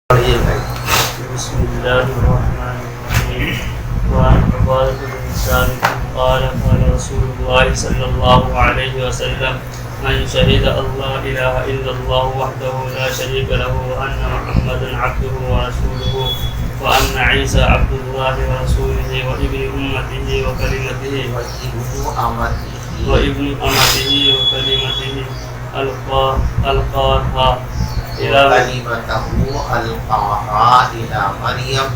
بسم الله الرحمن الرحيم. وعن عبادة بن ثابت قال قال رسول الله صلى الله عليه وسلم: من شهد أن لا إله إلا الله وحده لا شريك له وأن محمدا عبده ورسوله وأن عيسى عبد الله ورسوله وابن أمته وكلمته ألقاها إلى مريم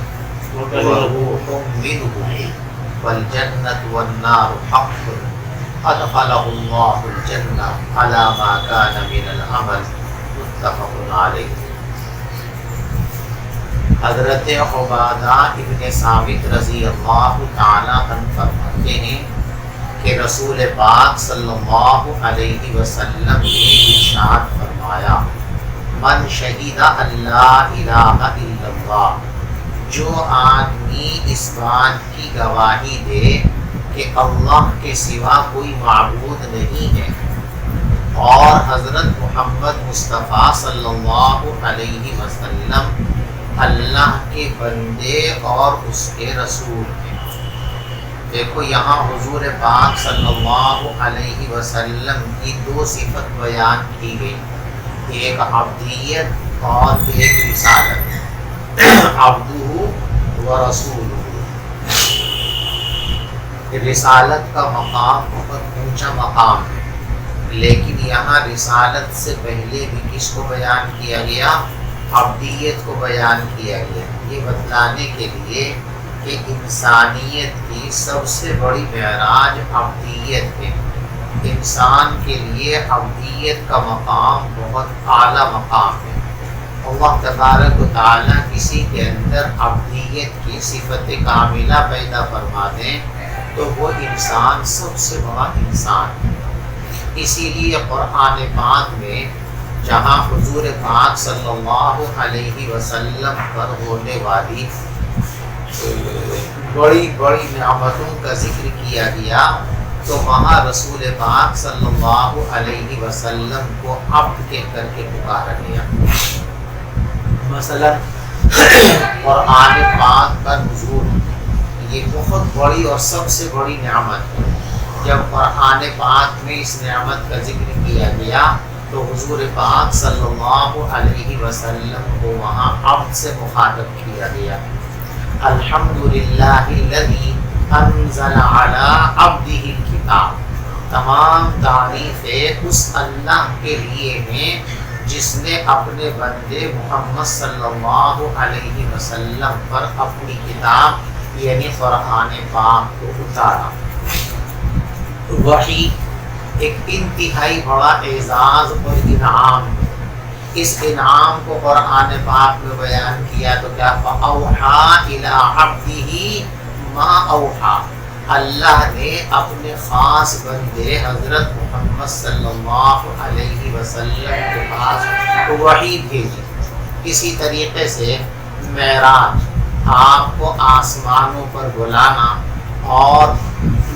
وروح منه والجنة والنار حق أدخله الله الجنة على ما كان من العمل متفق علیہ۔ حضرت عبادہ ابن ثابت رضی اللہ تعالی عنہ فرماتے ہیں کہ رسول پاک صلی اللہ علیہ وسلم نے ارشاد فرمایا: من شہید اللہ الہ الا اللہ، جو آدمی اس بات کی گواہی دے کہ اللہ کے سوا کوئی معبود نہیں ہے اور حضرت محمد مصطفیٰ صلی اللہ علیہ وسلم اللہ کے بندے اور اس کے رسول ہیں۔ دیکھو یہاں حضور پاک صلی اللہ علیہ وسلم کی دو صفت بیان کی گئی، ایک عبدیت اور ایک رسالت۔ عبدہ و رسولہ، رسالت کا مقام بہت اونچا مقام ہے، لیکن یہاں رسالت سے پہلے بھی کس کو بیان کیا گیا؟ عبدیت کو بیان کیا گیا، یہ بتلانے کے لیے کہ انسانیت کی سب سے بڑی معراج عبدیت ہے۔ انسان کے لیے عبدیت کا مقام بہت اعلیٰ مقام ہے۔ اللہ تبارک و تعالیٰ کسی کے اندر عبدیت کی صفت کاملہ پیدا فرما دیں تو وہ انسان سب سے بڑا انسان ہے۔ اسی لیے قرآن پاک میں جہاں حضور پاک صلی اللہ علیہ وسلم پر ہونے والی بڑی بڑی نعمتوں کا ذکر کیا گیا تو وہاں رسول پاک صلی اللہ علیہ وسلم کو عبد کہہ کر کے پکارا گیا۔ مثلا قرآن پاک کا نزول یہ بہت بڑی اور سب سے بڑی نعمت ہے۔ جب قرآن پاک میں اس نعمت کا ذکر کیا گیا تو حضور پاک صلی اللہ علیہ وسلم کو وہاں عبد سے مخاطب کیا گیا۔ الحمدللہ الذی انزل علی عبدہ الکتاب، تمام تعریفیں اس اللہ کے لیے ہیں جس نے اپنے بندے محمد صلی اللہ علیہ وسلم پر اپنی کتاب یعنی قرآن پاک کو اتارا۔ وحی ایک انتہائی بڑا اعزاز اور انعام ہے۔ اس انعام کو قرآن پاک میں بیان کیا تو کیا فَأَوْحَى إِلَىٰ عَبْدِهِ مَا أَوْحَى، اللہ نے اپنے خاص بندے حضرت محمد صلی اللہ علیہ وسلم کے پاس وحی بھیجی۔ اسی طریقے سے معراج، آپ کو آسمانوں پر بلانا اور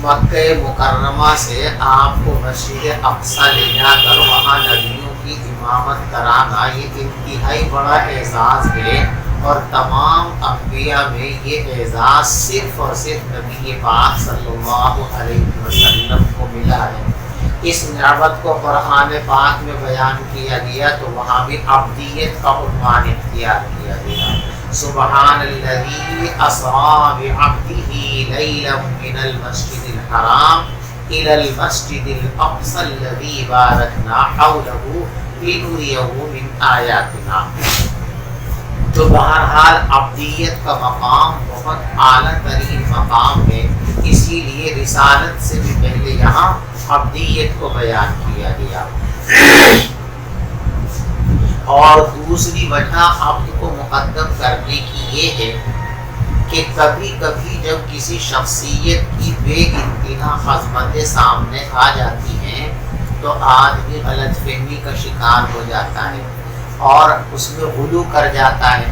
مکہ مکرمہ سے آپ کو مسجد اقصی لے جا کر وہاں نبیوں کی امامت کرانا، یہ انتہائی بڑا اعزاز ہے اور تمام انبیاء میں یہ اعزاز صرف اور صرف نبی پاک صلی اللہ علیہ وسلم کو ملا ہے۔ اس نعمت کو قرآن پاک میں بیان کیا گیا تو وہاں بھی عبدیت کا عنوان اختیار کیا گیا۔ سبحان الذی اسریٰ بعبدہ لیلا من المسجد الحرام الی المسجد الاقصی الذی بارکنا حولہ لنریہ من آیاتنا۔ تو بہرحال عبدیت کا مقام بہت اعلیٰ ترین مقام ہے، اسی لیے رسالت سے بھی پہلے یہاں عبدیت کو بیان کیا گیا۔ اور دوسری وجہ عبد کو مقدم کرنے کی یہ ہے کہ کبھی کبھی جب کسی شخصیت کی بے انتہا عظمتیں سامنے آ جاتی ہیں تو آدمی غلط فہمی کا شکار ہو جاتا ہے اور اس میں غلو کر جاتا ہے،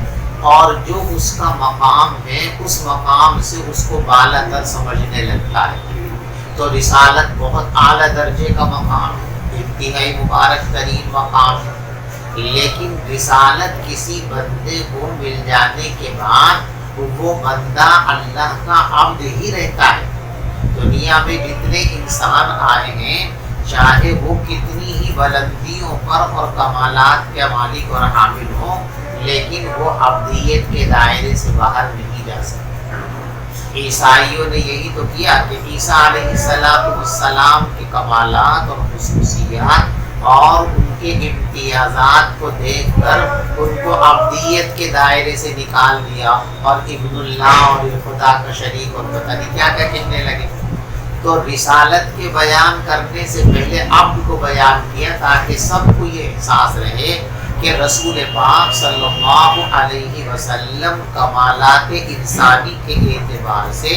اور جو اس کا مقام ہے اس مقام سے اس کو بالا تر سمجھنے لگتا ہے۔ تو رسالت بہت اعلیٰ درجے کا مقام ہے، انتہائی مبارک ترین مقام ہے۔ لیکن رسالت کسی بندے کو مل جانے کے بعد وہ بندہ اللہ کا عبد ہی رہتا ہے۔ دنیا میں جتنے انسان آئے ہیں، چاہے وہ کتنی ہی بلندیوں پر اور کمالات کے مالک اور حامل ہوں، لیکن وہ عبدیت کے دائرے سے باہر نہیں جا سکتے۔ عیسائیوں نے یہی تو کیا کہ عیسیٰ علیہ السلام کے کمالات اور خصوصیات اور ان کے امتیازات کو دیکھ کر ان کو عبدیت کے دائرے سے نکال دیا اور ابن اللہ اور خدا کا شریک اور پتہ نہیں کیا کیا کہنے لگے۔ تو رسالت کے بیان کرنے سے پہلے عبد کو بیان کیا تاکہ سب کو یہ احساس رہے کہ رسول پاک صلی اللہ علیہ وسلم کمالات انسانی کے اعتبار سے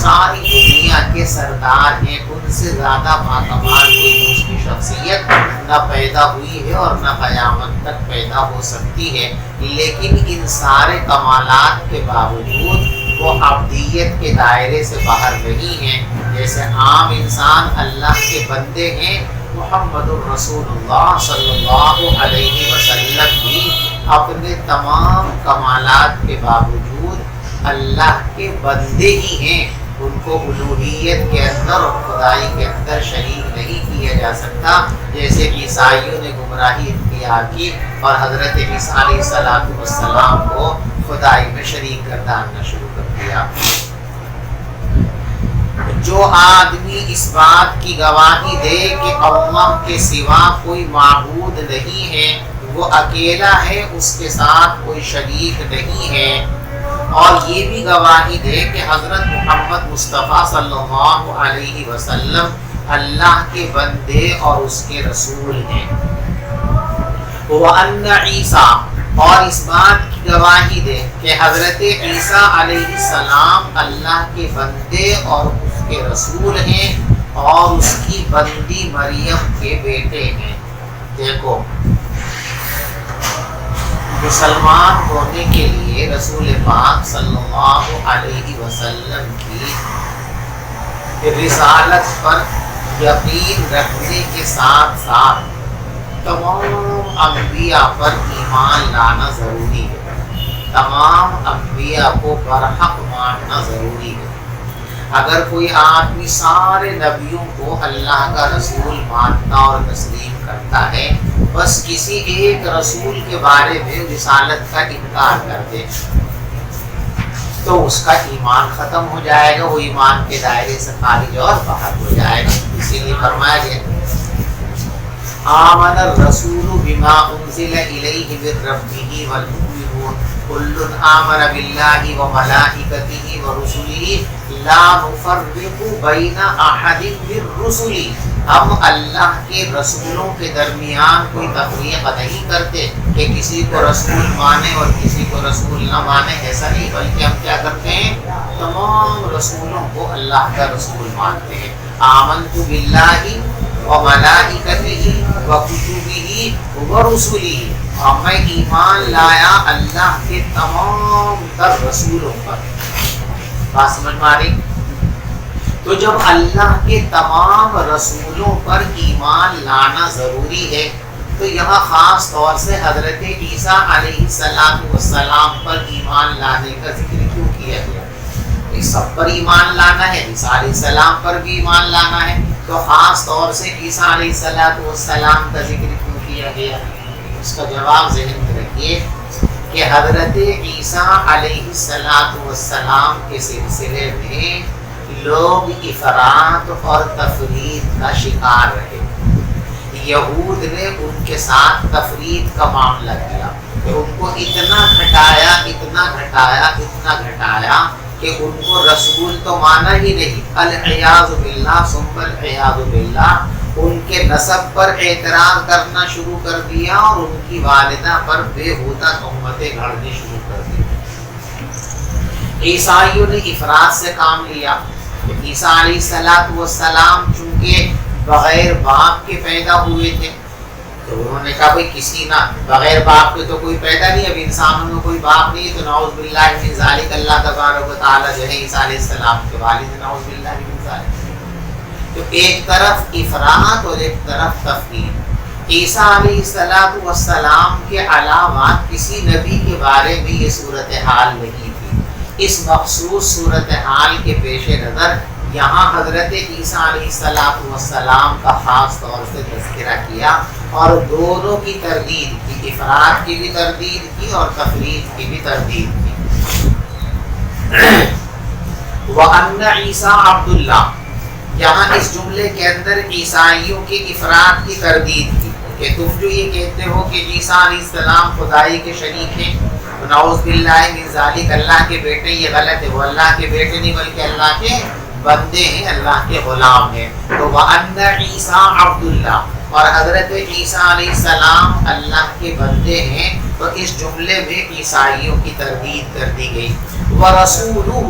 ساری دنیا کے سردار ہیں، ان سے زیادہ باکمال کوئی اس کی شخصیت نہ پیدا ہوئی ہے اور نہ قیامت تک پیدا ہو سکتی ہے۔ لیکن ان سارے کمالات کے باوجود وہ عبدیت کے دائرے سے باہر نہیں ہیں۔ جیسے عام انسان اللہ کے بندے ہیں، محمد الرسول اللہ صلی اللہ علیہ وسلم بھی اپنے تمام کمالات کے باوجود اللہ کے بندے ہی ہیں۔ ان کو الوہیت کے اندر اور خدائی کے اندر شریک نہیں کیا جا سکتا، جیسے عیسائیوں نے گمراہی اختیار کی اور حضرت عیسیٰ علیہ السلام کو خدائی میں شریک گرداننا شروع کر دیا۔ جو آدمی اس بات کی گواہی دے کہ اللہ کے سوا کوئی معبود نہیں ہے، وہ اکیلا ہے، اس کے ساتھ کوئی شریک نہیں ہے، اور یہ بھی گواہی دے کہ حضرت محمد مصطفیٰ صلی اللہ علیہ وسلم اللہ کے بندے اور اس کے رسول ہیں۔ وَأَنَّ عِيسَىٰ، اور اس بات کی گواہی دے کہ حضرت عیسیٰ علیہ السلام اللہ کے بندے اور اس کے رسول ہیں اور اس کی بندی مریم کے بیٹے ہیں۔ دیکھو، مسلمان ہونے کے لیے رسول پاک صلی اللہ علیہ وسلم کی رسالت پر یقین رکھنے کے ساتھ ساتھ تمام انبیاء پر ایمان لانا ضروری ہے، تمام انبیاء کو برحق ماننا ضروری ہے۔ اگر کوئی آدمی سارے نبیوں کو اللہ کا رسول مانتا اور تسلیم کرتا ہے، بس کسی ایک رسول کے بارے میں رسالت کا انکار کر دے تو اس کا ایمان ختم ہو جائے گا، وہ ایمان کے دائرے سے خارج اور باہر ہو جائے گا۔ اسی لیے فرمایا گیا آمن الرسول بما انزل الیہ من ربہ والمؤمنون کل آمن باللہ وملائکتہ ورسلہ لا نفرق بین احد من رسلہ، ہم اللہ کے رسولوں کے درمیان کوئی تفریق نہیں کرتے کہ کسی کو رسول مانے اور کسی کو رسول نہ مانے، ایسا نہیں، بلکہ ہم کیا کرتے ہیں، تمام رسولوں کو اللہ کا رسول مانتے ہیں۔ آمنت باللہ وملائکتہ وکتبہ ورسلہ، اور میں ایمان لایا اللہ کے تمام تر رسولوں پر۔ بات سمجھ میں آ رہی؟ تو جب اللہ کے تمام رسولوں پر ایمان لانا ضروری ہے تو یہاں خاص طور سے حضرت عیسیٰ علیہ السلام پر ایمان لانے کا ذکر کیوں کیا گیا؟ اس سب پر ایمان لانا ہے، عیسیٰ علیہ السلام پر بھی ایمان لانا ہے، تو خاص طور سے عیسیٰ علیہ السلام کا ذکر کیوں کیا گیا؟ اس کا جواب ذہن میں رکھیے کہ حضرت عیسیٰ علیہ السلام کے سلسلے میں لوگ افراط اور تفرید کا شکار رہے۔ یہود نے ان کے ساتھ تفرید کا معاملہ کیا کہ ان کو اتنا گھٹایا کہ ان کو رسول تو مانا ہی نہیں، العیاذ باللہ ثم العیاذ باللہ، ان کے نسب پر اعتراض کرنا شروع کر دیا اور ان کی والدہ پر بےہودہ تہمتیں گھڑنی شروع کر دی۔ عیسائیوں نے افراط سے کام لیا۔ عیسیٰ علیہ السلام چونکہ بغیر باپ کے پیدا ہوئے تھے تو انہوں نے کہا بھائی کسی نہ بغیر باپ کے تو کوئی پیدا نہیں، اب انسانوں میں کوئی باپ نہیں، تو نعوذ باللہ من ذالک، اللہ تبارک و تعالیٰ جو ہے عیسیٰ علیہ السلام کے والد، نعوذ باللہ من ذالک۔ تو ایک طرف افراط اور ایک طرف تفرید، عیسیٰ علیہ السلام کے علاوہ کسی نبی کے بارے میں یہ صورتحال نہیں تھی۔ اس مخصوص صورتحال کے پیش نظر یہاں حضرت عیسیٰ علیہ السلام کا خاص طور سے تذکرہ کیا اور دونوں کی تردید کی، افراد کی بھی تردید کی اور تفرید کی بھی تردید کی۔ وَأَنَّ عِيسَىٰ عَبْدُ اللَّهِ، یہاں اس جملے کے اندر عیسائیوں کے افراد کی تردید کی کہ تم جو یہ کہتے ہو کہ عیسیٰ علیہ السلام خدائی کے شریک ہیں، نعوذ باللہ من ذالک، اللہ کے بیٹے، یہ غلط ہے۔ وہ اللہ کے بیٹے نہیں بلکہ اللہ کے بندے ہیں، اللہ کے غلام ہیں۔ تو وَأَنَّ عِيسَىٰ عَبْدُ اللَّهِ، اور حضرت عیسیٰ علیہ السلام اللہ کے بندے ہیں، تو اس جملے میں عیسائیوں کی تردید کر دی گئی۔ وَرَسُولُهُ،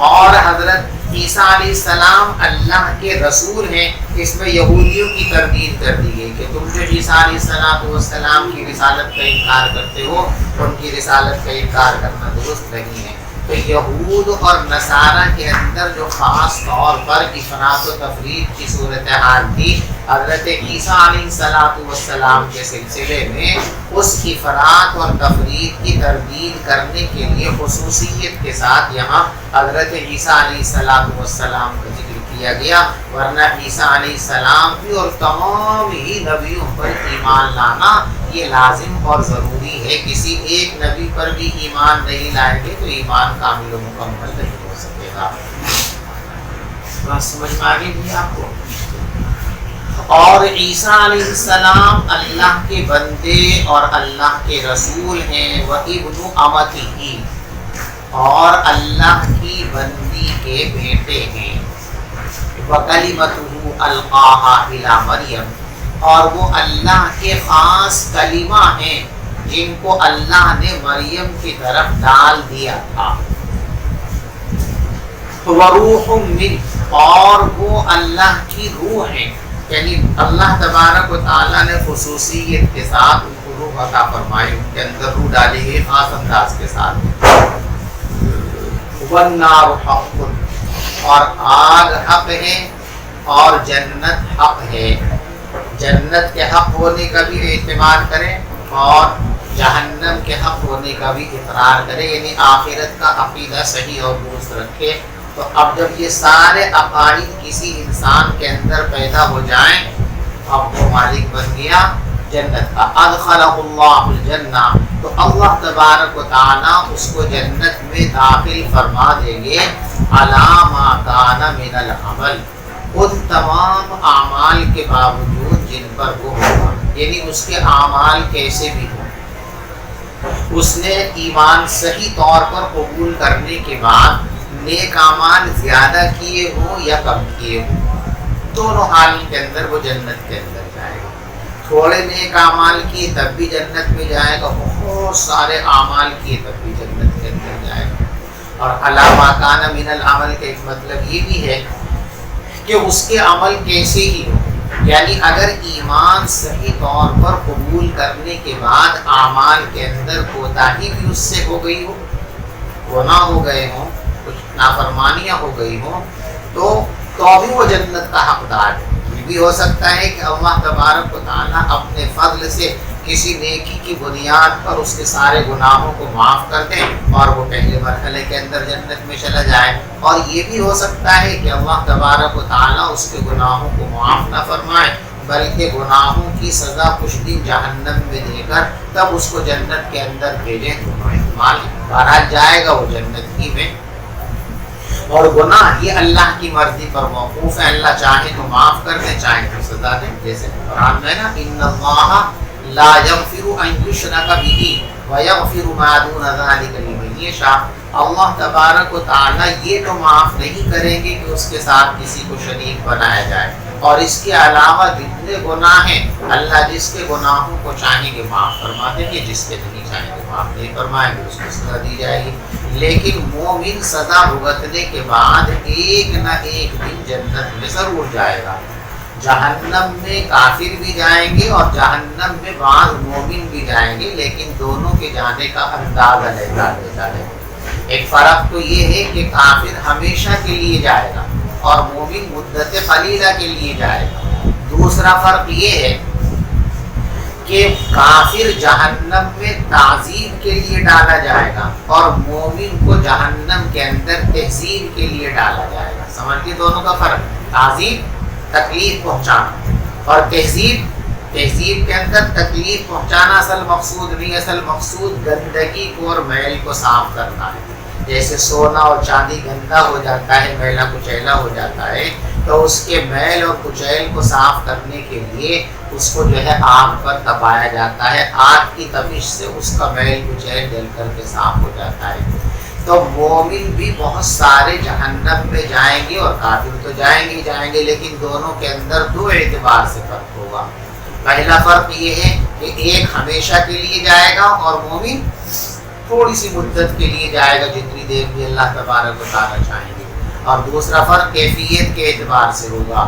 اور حضرت عیسیٰ علیہ السلام اللہ کے رسول ہیں، اس میں یہودیوں کی تردید کر دی گئی کہ تم جو عیسیٰ علیہ السلام کی رسالت کا انکار کرتے ہو، ان کی رسالت کا انکار کرنا درست نہیں ہے۔ تو یہود اور نصارہ کے اندر جو خاص طور پر افراط و تفریق کی صورتحال تھی، حضرت عیسیٰ علیہ السلام کے سلسلے میں اس افراط اور تفریق کی تردید کرنے کے لیے خصوصیت کے ساتھ یہاں حضرت عیسیٰ علیہ السلام کا ذکر کیا گیا، ورنہ عیسیٰ علیہ السلام بھی اور تمام ہی نبیوں پر ایمان لانا یہ لازم اور ضروری ہے۔ کسی ایک نبی پر بھی ایمان نہیں لائیں گے تو ایمان کامل و مکمل نہیں ہو سکے گا۔ بات سمجھ میں آ گئی بھی آپ کو؟ اور عیسیٰ علیہ السلام اللہ کے بندے اور اللہ کے رسول ہیں، وَإِبْنُ أَمَتِهِ، اور اللہ کی بندی کے بیٹے ہیں، وَكَلِمَتُهُ أَلْقَاهَا إِلَى مَرْيَمَ، اور وہ اللہ کے خاص کلمہ ہیں جن کو اللہ نے مریم کی طرف ڈال دیا تھا۔ وَرُوحٌ مِّنْهُ، اور وہ اللہ کی روح ہیں، یعنی اللہ تبارک و تعالیٰ نے خصوصیت کے ساتھ ان کو روح عطا فرمائی، ان کے اندر روح ڈالی گئی خاص انداز کے ساتھ۔ وَالنَّارُ حَقٌّ، اور آگ حق ہے اور جنت حق ہے۔ جنت کے حق ہونے کا بھی اعتماد کریں اور جہنم کے حق ہونے کا بھی اقرار کریں، یعنی آخرت کا عقیدہ صحیح اور درست رکھے۔ تو اب جب یہ سارے عقائد کسی انسان کے اندر پیدا ہو جائیں، اب وہ مالک بن گیا جنت کا۔ ادخلہ اللہ الجنہ، تو اللہ تبارک و تعالیٰ اس کو جنت میں داخل فرما دیں گے، علی ما کان من العمل، ان تمام اعمال کے باوجود جن پر وہ ہوگا، یعنی اس کے اعمال کیسے بھی ہوں، اس نے ایمان صحیح طور پر قبول کرنے کے بعد نیک اعمال زیادہ کیے ہوں یا کم کیے ہوں، دونوں حال کے اندر وہ جنت کے اندر جائے گا۔ تھوڑے نیک اعمال کیے تب بھی جنت میں جائے گا، بہت سارے اعمال کیے تب بھی جنت کے اندر جائے گا۔ اور علی ما کان من العمل کا ایک مطلب یہ بھی ہے کہ اس کے عمل کیسے ہی ہو، یعنی اگر ایمان صحیح طور پر قبول کرنے کے بعد اعمال کے اندر کوتاہی بھی اس سے ہو گئی ہو، گناہ ہو گئے ہوں، کچھ نافرمانیاں ہو گئی ہوں، تو بھی وہ جنت کا حقدار ہے۔ یہ بھی ہو سکتا ہے کہ اللہ تبارک و تعالیٰ اپنے فضل سے کسی نیکی کی بنیاد پر اس کے سارے گناہوں کو معاف کر دیں اور وہ پہلے مرحلے کے اندر جنت میں چلا جائے، اور یہ بھی ہو سکتا ہے کہ اللہ تبارک و تعالیٰ اس کے گناہوں کو معاف نہ فرمائے بلکہ گناہوں کی سزا کچھ دن جہنم میں دے کر تب اس کو جنت کے اندر بھیجیں۔ دونوں احتمال بہرحال جائے گا وہ جنت ہی میں۔ اور گناہ یہ اللہ کی مرضی پر موقوف ہے، اللہ چاہے تو معاف کر دے، چاہے تو سزا دے، جیسے قرآن میں نا ان اللہ لا یغفر ان یشرک بہ ویغفر ما دون ذلک لمن یشاء، اللہ تبارک و تعالیٰ یہ تو معاف نہیں کریں گے کہ اس کے ساتھ کسی کو شریک بنایا جائے، اور اس کے علاوہ جتنے گناہ ہیں اللہ جس کے گناہوں کو چاہیں گے معاف فرما دیں گے، جس کے نہیں چاہیں گے معاف نہیں فرمائیں گے، اس کو سزا دی جائے گی۔ لیکن مومن سزا بھگتنے کے بعد ایک نہ ایک دن جنت میں ضرور جائے گا۔ جہنم میں کافر بھی جائیں گے اور جہنم میں بعض مومن بھی جائیں گے، لیکن دونوں کے جانے کا انداز علیحدہ ہے۔ ایک فرق تو یہ ہے کہ کافر ہمیشہ کے لیے جائے گا اور مومن مدت قلیلہ کے لیے جائے گا۔ دوسرا فرق یہ ہے کہ کافر جہنم میں تعذیب کے لیے ڈالا جائے گا اور مومن کو جہنم کے اندر تہذیب کے لیے ڈالا جائے گا. سمجھتے دونوں کا فرق؟ تعذیب تکلیف پہنچانا اور تہذیب کے اندر تکلیف پہنچانا اصل مقصود نہیں. اصل مقصود گندگی کو اور میل کو صاف کرنا ہے. جیسے سونا اور چاندی گندا ہو جاتا ہے، میلا کچیلا ہو جاتا ہے، تو اس کے میل اور کچیل کو صاف کرنے کے لیے اس کو جو ہے آگ پر تپایا جاتا ہے. آگ کی تپش سے اس کا میل کچیل جل کر کے صاف ہو جاتا ہے. تو مومن بھی بہت سارے جہنم میں جائیں گے اور کافر تو جائیں گے لیکن دونوں کے اندر دو اعتبار سے فرق ہوگا. پہلا فرق یہ ہے کہ ایک ہمیشہ کے لیے جائے گا اور مومن تھوڑی سی مدت کے لیے جائے گا، جتنی دیر بھی اللہ تبارک و تعالیٰ چاہیں گے. اور دوسرا فرق کیفیت کے اعتبار سے ہوگا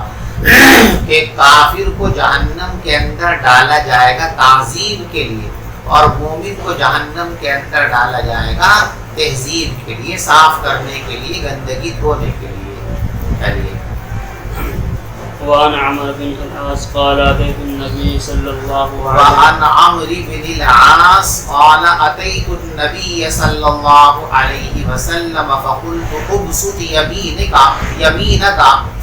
کہ کافر کو جہنم کے اندر ڈالا جائے گا تعذیب کے لیے اور مومن کو جہنم کے اندر ڈالا جائے گا تہذیب کے لیے، صاف کرنے کے لیے، گندگی دھونے کے لیے. چلیے. وعن عمرو بن العاص قال أتيت النبي صلى الله عليه وعن عمرو بن العاص قال أتيت النبي صلى الله عليه وسلم فقلت ابسط يمينك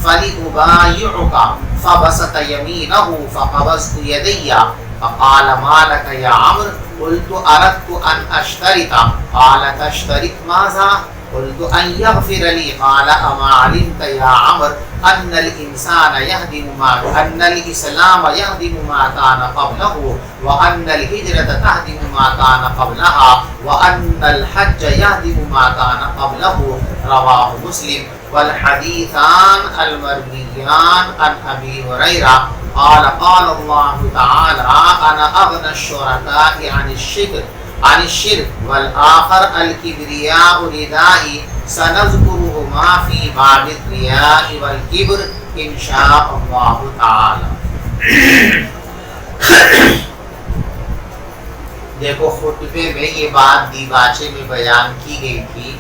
فلأبايعك فبسط يمينه فقبضت يدي فقال ما لك يا عمرو قلت أردت أن أشترط قال تشترط ماذا قلت أن يغفر لي قال أما علمت يا عمرو أن الإنسان أن الإسلام يهدم ما كان قبله وأن الهجرة تهدم ما كان قبلها وأن الحج يهدم ما كان قبله رواه مسلم. والحديثان المرويان عن أبي هريرة قال قال الله تعالى أنا أغنى الشركاء عن الشرك والآخر الكبرياء ردائي سنذكرهما في باب الرياء والكبر إن شاء الله تعالى. دیکھو خطبے میں یہ بات دیباچے میں بیان کی گئی تھی.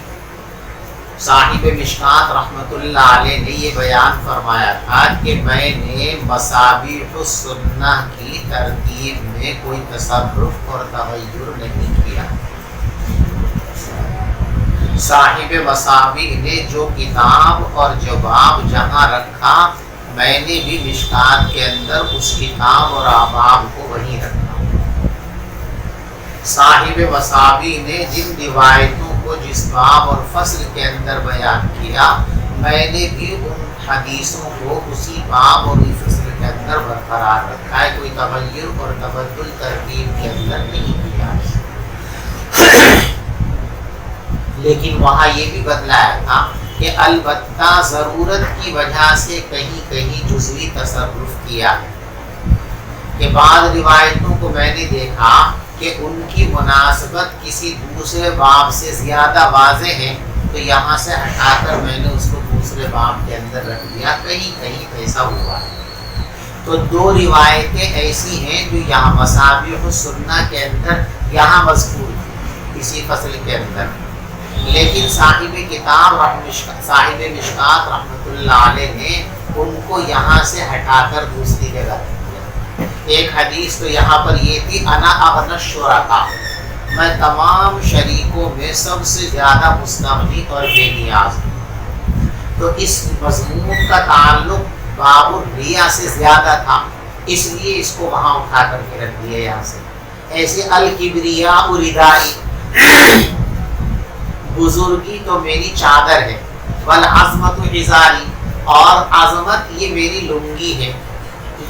صاحب مشکات رحمت اللہ علیہ نے یہ بیان فرمایا تھا کہ میں نے مصابیح السنہ کی ترتیب میں کوئی تصرف اور تغیر نہیں کیا. صاحب مصابیح نے جو کتاب اور جواب جہاں رکھا میں نے بھی مشکات کے اندر اس کتاب اور آباب کو وہیں رکھا. صاحب مصابیح نے جن روایتوں کو جس باب اور فصل کے اندر بیان کیا میں نے بھی ان حدیثوں کو اسی باب اور فصل کے اندر برقرار رکھا ہے. کوئی تغیر اور تبدل ترتیب کے اندر نہیں کیا. لیکن وہاں یہ بھی بتلایا تھا کہ البتہ ضرورت کی وجہ سے کہیں کہیں جزوی تصرف کیا ہے. کہ بعض روایتوں کو میں نے دیکھا کہ ان کی مناسبت کسی دوسرے باب سے زیادہ واضح ہے تو یہاں سے ہٹا کر میں نے اس کو دوسرے باب کے اندر رکھ دیا. کہیں کہیں ایسا ہوا ہے. تو دو روایتیں ایسی ہیں جو یہاں مصابیح السنہ کے اندر یہاں مذکور تھی اسی فصل کے اندر، لیکن صاحب کتاب صاحب مشکات رحمت اللہ علیہ نے ان کو یہاں سے ہٹا کر دوسری جگہ رکھ دیا. ایک حدیث تو یہاں پر یہ تھی انا اغنى الشرکاء، میں تمام شریکوں میں سب سے زیادہ مستغنی اور بے نیاز ہوں. تو اس مضمون کا تعلق باب الریا سے زیادہ تھا، اس لیے اس کو وہاں اٹھا کر کے رکھ دیا یہاں سے. ایسے الکبریاء ردائی، بزرگی تو میری چادر ہے، والعظمت ازاری، اور عظمت یہ میری لنگی ہے.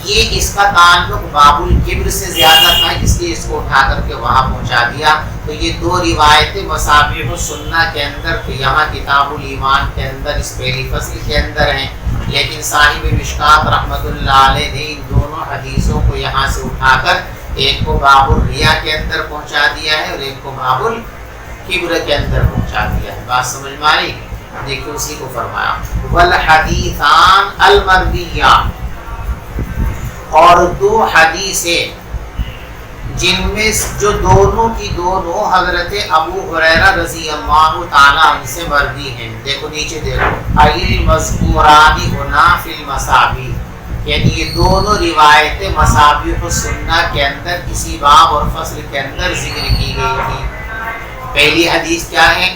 یہ اس کا تعلق باب الکبر سے زیادہ تھا، اس لیے اس کو اٹھا کر کے وہاں پہنچا دیا. تو یہ دو روایتیں مصابیح السنہ کے اندر تو یہاں کتاب الایمان کے اندر اس پہلی فصل کے اندر ہیں، لیکن صاحب مشکات رحمت اللہ علیہ نے ان دونوں حدیثوں کو یہاں سے اٹھا کر ایک کو باب الریا کے اندر پہنچا دیا ہے اور ایک کو باب الکبر کے اندر پہنچا دیا ہے. بات سمجھ میں آئی؟ دیکھیں اسی کو فرمایا والحدیثان المرویان، اور دو حدیثیں جن میں جو دونوں کی دونوں حضرت ابو ہریرہ رضی اللہ تعالیٰ عنہ سے مروی ہیں. دیکھو نیچے دیکھو المذکوران ہنا فی المصابیح، یعنی یہ دونوں روایتیں مصابیح السنہ کے اندر اسی باب اور فصل کے اندر ذکر کی گئی تھی. پہلی حدیث کیا ہے؟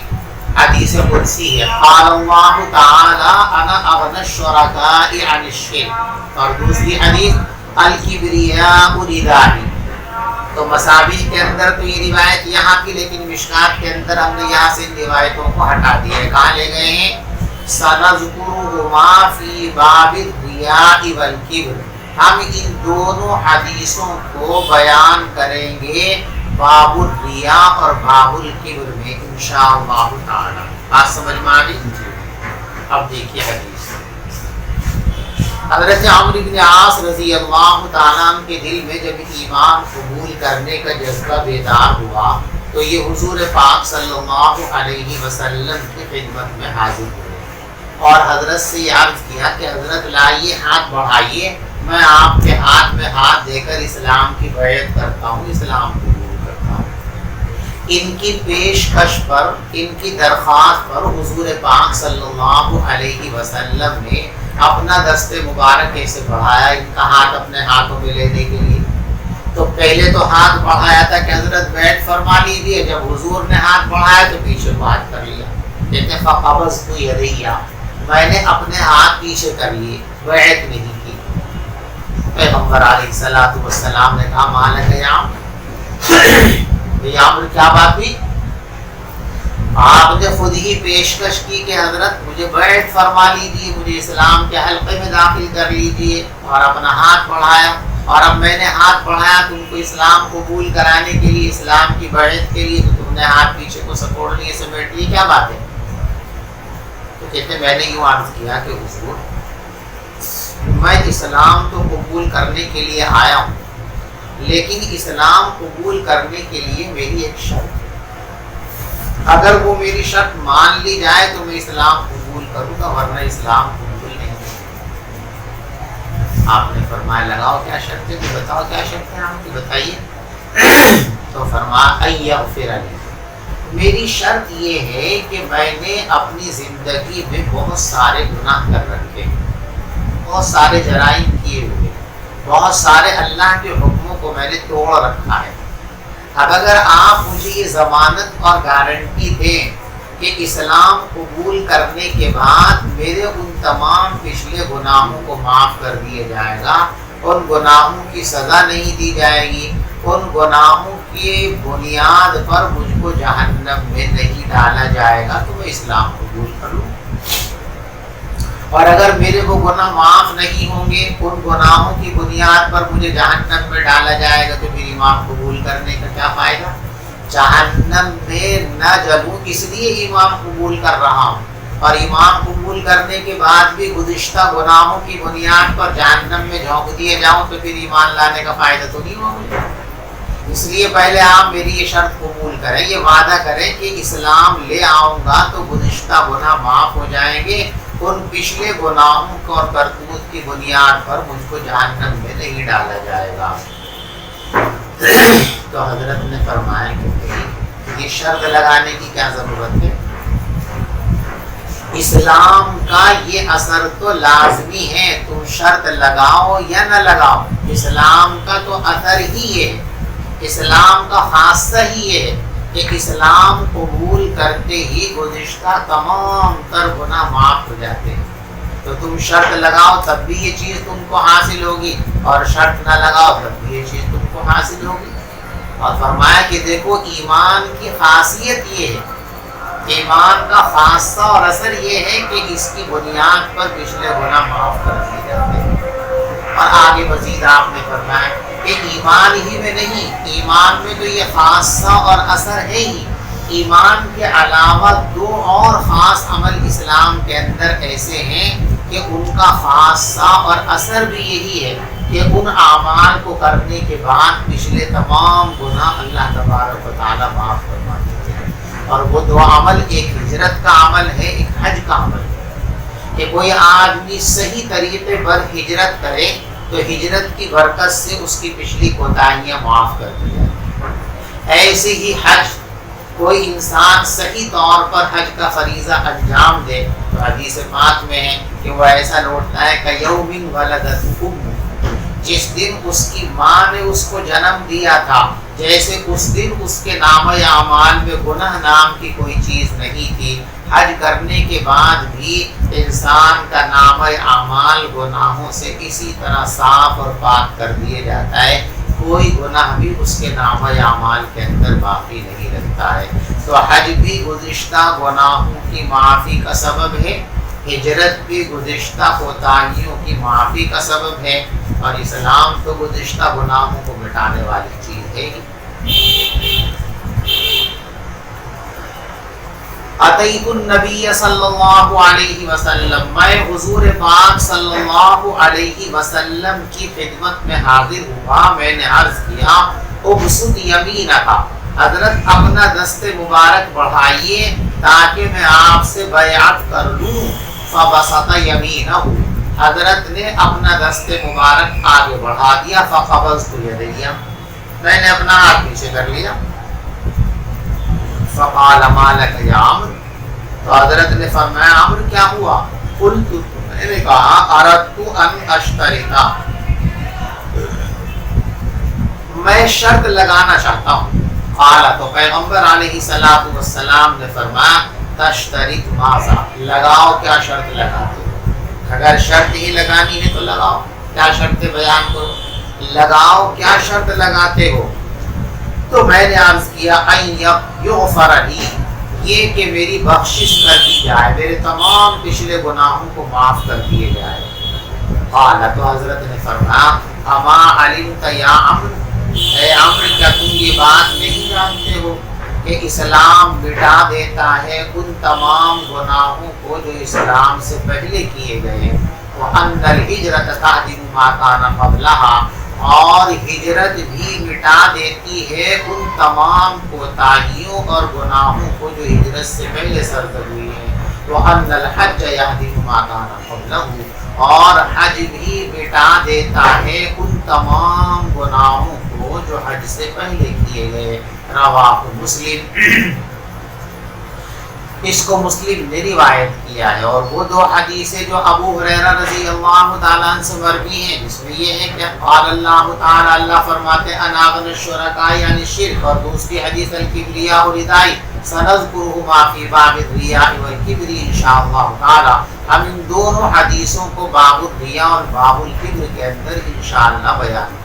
حدیث قدسی ہے، قال اللہ تعالی انا اغنی الشرکاء عن الشرک، اور دوسری حدیث الکبریاء ردائی. تو مصابیح کے اندر تو یہ روایت یہاں کی، لیکن مشکات کے اندر ہم نے یہاں سے ان روایتوں کو ہٹا دیا ہے. کہاں لے گئے ہیں؟ سنذکرہما فی باب الریاء والکبر، ہم ان دونوں حدیثوں کو بیان کریں گے باب الریاء اور باب الکبر میں انشاءاللہ تعالی. بات سمجھ میں آ گئی؟ اب دیکھیے حدیث. حضرت عمرو بن عاص رضی اللہ تعالیٰ عنہ کے دل میں جب ایمان قبول کرنے کا جذبہ بیدار ہوا تو یہ حضور پاک صلی اللہ علیہ وسلم کی خدمت میں حاضر ہوئے اور حضرت سے یہ عرض کیا کہ حضرت لائیے، ہاتھ بڑھائیے، میں آپ کے ہاتھ میں ہاتھ دے کر اسلام کی بیعت کرتا ہوں، اسلام قبول کرتا ہوں. ان کی پیشکش پر، ان کی درخواست پر حضور پاک صلی اللہ علیہ وسلم نے اپنا دست مبارک ایسے بڑھایا، ان کا ہاتھ اپنے ہاتھوں میں لینے کے لیے. تو پہلے تو ہاتھ بڑھایا تھا کہ حضرت بیعت فرما لیجیے، جب حضور نے ہاتھ بڑھایا تو پیچھے بات کر لیا. کہتے ہیں فقبضت یدیہ، میں نے اپنے ہاتھ پیچھے کر لیے، بیعت نہیں کی. پیغمبر علیہ الصلوۃ والسلام نے کہا مالک یا عمرو، کیا بات ہوئی؟ آپ نے خود ہی پیشکش کی کہ حضرت مجھے بیعت فرما لیجیے، مجھے اسلام کے حلقے میں داخل کر لیجیے، اور اپنا ہاتھ بڑھایا، اور اب میں نے ہاتھ بڑھایا تم کو اسلام قبول کرانے کے لیے، اسلام کی بیعت کے لیے، تو تم نے ہاتھ پیچھے کو سپورٹ لیے، سمیٹ لیے، کیا بات ہے؟ تو کہتے میں نے یوں عرض کیا کہ حضور میں اسلام تو قبول کرنے کے لیے آیا ہوں، لیکن اسلام قبول کرنے کے لیے میری ایک شرط ہے، اگر وہ میری شرط مان لی جائے تو میں اسلام قبول کروں گا، ورنہ اسلام قبول نہیں کروں. آپ نے فرمایا لگاؤ کیا شرط ہے، تو بتاؤ کیا شرط ہے آپ کی، بتائیے. تو فرمایا ان یغفر لی، میری شرط یہ ہے کہ میں نے اپنی زندگی میں بہت سارے گناہ کر رکھے، بہت سارے جرائم کیے ہوئے، بہت سارے اللہ کے حکموں کو میں نے توڑ رکھا ہے. اب اگر آپ مجھے یہ ضمانت اور گارنٹی دیں کہ اسلام قبول کرنے کے بعد میرے ان تمام پچھلے گناہوں کو معاف کر دیا جائے گا، ان گناہوں کی سزا نہیں دی جائے گی، ان گناہوں کی بنیاد پر مجھ کو جہنم میں نہیں ڈالا جائے گا، تو میں اسلام قبول کر لوں. اور اگر میرے وہ گناہ معاف نہیں ہوں گے، ان گناہوں کی بنیاد پر مجھے جہنم میں ڈالا جائے گا، تو پھر ایمان قبول کرنے کا کیا فائدہ؟ جہنم میں نہ جلوں اس لیے ایمان قبول کر رہا ہوں، اور ایمان قبول کرنے کے بعد بھی گزشتہ گناہوں کی بنیاد پر جہنم میں جھونک دیے جاؤں تو پھر ایمان لانے کا فائدہ تو نہیں ہوگا. اس لیے پہلے آپ میری یہ شرط قبول کریں، یہ وعدہ کریں کہ اسلام لے آؤں گا تو گزشتہ گناہ معاف ہو جائیں گے، ان پچھلے گناہوں کو اور کرتوت کی بنیاد پر مجھ کو جہنم میں نہیں ڈالا جائے گا. تو حضرت نے فرمایا کہ یہ شرط لگانے کی کیا ضرورت ہے؟ اسلام کا یہ اثر تو لازمی ہے، تم شرط لگاؤ یا نہ لگاؤ، اسلام کا تو اثر ہی ہے، اسلام کا خاصہ ہی ہے کہ اسلام قبول کرتے ہی گزشتہ تمام تر گناہ معاف ہو جاتے ہیں. تو تم شرط لگاؤ تب بھی یہ چیز تم کو حاصل ہوگی، اور شرط نہ لگاؤ تب بھی یہ چیز تم کو حاصل ہوگی. اور فرمایا کہ دیکھو ایمان کی خاصیت یہ ہے، ایمان کا خاصہ اور اثر یہ ہے کہ اس کی بنیاد پر پچھلے گناہ معاف کر دیے جاتے ہیں. اور آگے مزید آپ نے فرمایا کہ ایمان ہی میں نہیں، ایمان میں تو یہ خاصہ اور اثر ہے ہی، ایمان کے علاوہ دو اور خاص عمل اسلام کے اندر ایسے ہیں کہ ان کا خاصہ اور اثر بھی یہی ہے کہ ان اعمال کو کرنے کے بعد پچھلے تمام گناہ اللہ تبارک و تعالیٰ معاف فرما دیتے ہیں. اور وہ دو عمل، ایک ہجرت کا عمل ہے، ایک حج کا عمل ہے. کہ کوئی آدمی صحیح طریقے پر ہجرت کرے تو ہجرت کی برکت سے اس کی پچھلی کوتاہیاں معاف کر دی جائیں. ایسے ہی حج، کوئی انسان صحیح طور پر حج کا فریضہ انجام دے تو حدیث پاک میں ہے کہ وہ ایسا لوٹتا ہے کہ یوم ولدت امہ، جس دن اس کی ماں نے اس کو جنم دیا تھا، جیسے اس دن اس کے نامہ اعمال میں گناہ نام کی کوئی چیز نہیں تھی۔ حج کرنے کے بعد بھی انسان کا نامہ اعمال گناہوں سے اسی طرح صاف اور پاک کر دیا جاتا ہے، کوئی گناہ بھی اس کے نامہ اعمال کے اندر باقی نہیں رہتا ہے۔ تو حج بھی گزشتہ گناہوں کی معافی کا سبب ہے، ہجرت بھی گزشتہ کوتاہیوں کی معافی کا سبب ہے، اور اسلام تو گزشتہ گناہوں کو مٹانے والی چیز ہے ہی۔ اتیت النبی صلی اللہ علیہ وسلم، میں حضور پاک صلی اللہ علیہ وسلم کی خدمت میں حاضر ہوا، میں نے عرض کیا ابسط یمینک، حضرت اپنا دست مبارک بڑھائیے تاکہ میں آپ سے بیعت کر لوں۔ فبسط یمینہ، حضرت نے اپنا دست مبارک آگے بڑھا دیا۔ فقبضت یدیہ، میں نے اپنا ہاتھ پیچھے کر لیا۔ فقال ما لک یا عمرو، تو حضرت نے فرمایا عمرو کیا ہوا؟ قلت، میں نے کہا اردت ان اشترطا، میں شرط لگانا چاہتا ہوں۔ قال، تو پیغمبر علیہ الصلوۃ والسلام نے فرمایا تشترط ماذا، لگاؤ کیا شرط لگاتے ہو؟ اگر شرط ہی لگانی ہے تو لگاؤ، کیا شرط بیان کرو، لگاؤ کیا شرط لگاتے ہو؟ تو میں نے عرض کیا ان یغفر لی، یہ کہ میری بخشش کر دی جائے، میرے تمام پچھلے گناہوں کو معاف کر دیے جائے۔ قال، تو حضرت نے فرمایا اما علمت یا عمرو، اے عمرو کیا تم یہ بات نہیں جانتے ہو کہ اسلام مٹا دیتا ہے ان تمام گناہوں کو جو اسلام سے پہلے کیے گئے، وَأَنَّ الْهِجْرَةَ تَعْدِلُ مَا كَانَ قَبْلَهَا، اور ہجرت بھی مٹا دیتی ہے ان تمام کوتاہیوں اور گناہوں کو جو ہجرت سے پہلے سرزد ہوئی ہیں۔ وَأَنَّ الْحَجَّ يَهْدِمُ مَا كَانَ قَبْلَهُ، اور حج بھی مٹا دیتا ہے ان تمام گناہوں کو جو حج سے پہلے کیے گئے۔ رواہ مسلم، اس کو مسلم نے روایت کیا ہے، اور وہ دو حدیثیں جو ابو ہریرہ رضی اللہ تعالیٰ عنہ سے مروی ہیں، جس میں یہ ہے کہ قال اللہ تعالیٰ، اللہ فرماتے انا اغنی الشرکاء یعنی شرک، اور دوسری حدیث الکبریاء ردائی سنذکرہما فی باب الریاء والکبر انشاءاللہ تعالیٰ، ہم ان دونوں حدیثوں کو باب الریاء اور باب الکبر کے اندر انشاءاللہ بیان